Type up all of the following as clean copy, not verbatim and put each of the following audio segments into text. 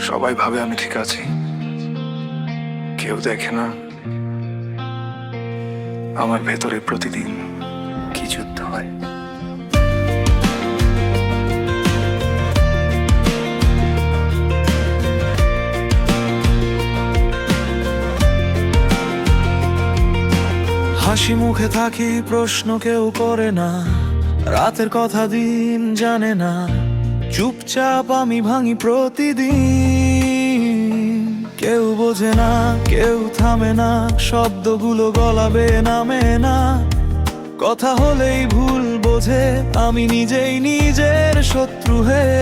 সবাই ভাবে আমি ঠিক আছি, কেউ দেখে না আমার ভেতরে প্রতিদিন কি যুদ্ধ হয়। হাসি মুখে থাকি, প্রশ্ন কেউ করে না, রাতের কথা দিন জানে না, চুপচাপ আমি ভাঙি প্রতিদিন। কেউ বোঝে না, কেউ থামে না, শব্দগুলো গলাবে নামে না, কথা হলেই ভুল বোঝে, আমি নিজেই নিজের শত্রু হয়ে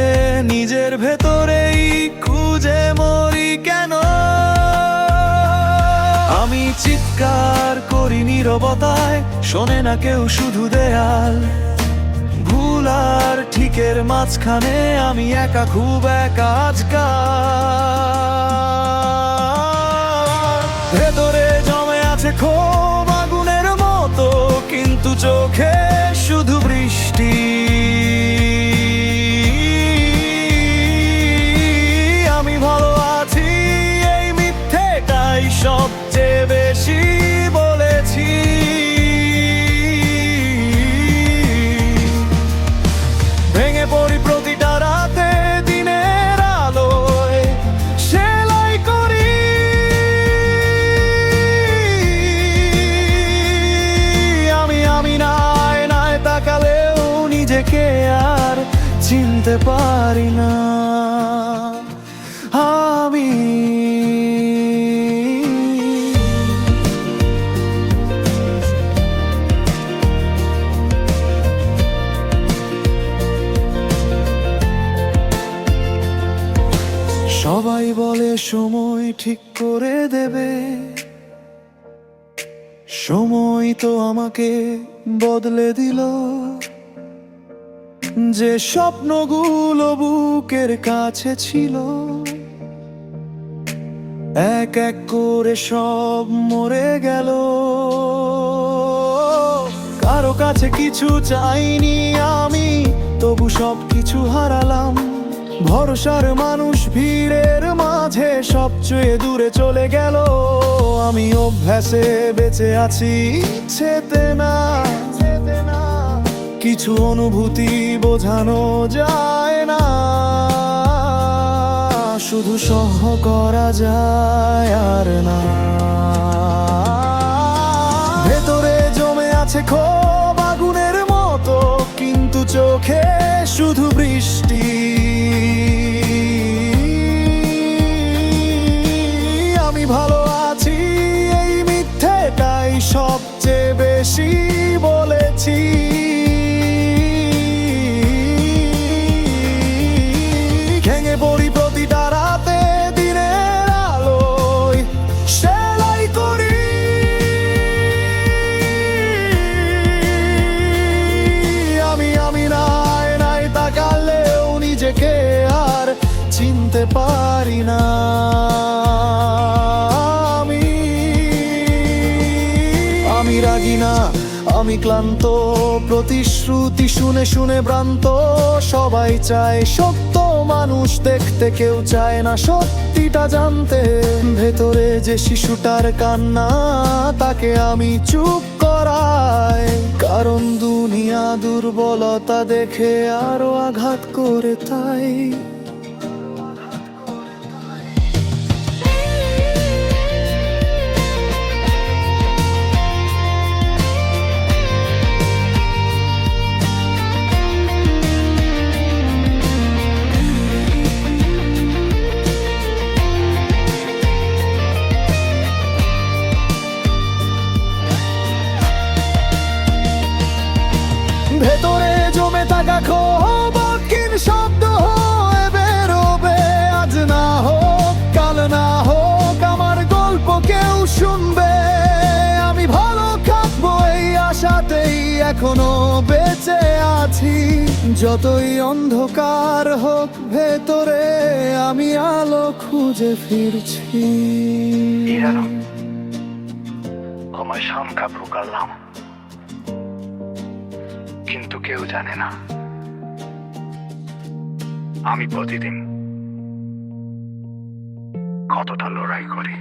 নিজের ভেতরেই খুঁজে মরি কেন। আমি চিৎকার করি নীরবতায়, শোনে না কেউ, শুধু দেয়াল। ভুল আর ঠিকের মাঝখানে আমি একা, খুব একা আজকাল। ভেতরে জমে আছে ক্ষোভ আগুনের মতো, কিন্তু চোখে শুধু বৃষ্টি। আমি ভালো আছি এই মিথ্যেটাই সবচেয়ে বেশি বলেছি। ভেঙে পড়ি প্রতিটা রাতে, দিনের আলোয় সেলাই করি। আমি না, আয়নায় তাকালেও নিজেকে আর চিনতে পারি না। আমি সবাই বলে সময় ঠিক করে দেবে, সময় তো আমাকে বদলে দিল। যে স্বপ্নগুলো বুকের কাছে ছিল, এক এক করে সব মরে গেল। কারো কাছে কিছু চাইনি আমি, তবু সব কিছু হারালাম। ভরসার মানুষ ভিড়ের মাঝে সবচেয়ে দূরে চলে গেল। আমি অভ্যাসে বেঁচে আছি, ইচ্ছেতে না। কিছু অনুভূতি বোঝানো যায় না, শুধু সহ্য করা যায় আর না। ভেতরে জমে আছে ক্ষোভ আগুনের মতো, কিন্তু চোখে শুধু বৃষ্টি। আমি ভালো আছি এই মিথ্যেটাই সবচেয়ে বেশি বলেছি। ভেঙে পড়ি প্রতিটা রাতে, দিনের আলোয় সেলাই করি। আমি না, আয়নায় তাকালেও নিজেকে আর চিনতে পারি না। আমি রাগি না, আমি ক্লান্ত, প্রতিশ্রুতি শুনে শুনে ভ্রান্ত। সবাই চায় সত্য মানুষ দেখতে, কেউ চায় না সত্যিটা জানতে। ভেতরে যে শিশুটার কান্না, তাকে আমি চুপ করাই, কারণ দুনিয়া দুর্বলতা দেখে আরো আঘাত করে তাই। ভেতরে জমে থাকা ক্ষোভ ক্ষীণ শব্দ হয়ে বেরোবে। আজ না হোক, কাল না হোক, আমার গল্প কেউ শুনবে। আমি ভালো থাকবো এই আশাতেই এখনো বেঁচে আছি। যতই অন্ধকার হোক ভেতরে, আমি আলো খুঁজে ফিরছি। আমার সংখ্যা প্রকারলাম, কিন্তু কেউ জানে না আমি প্রতিদিন কতটা লড়াই করি।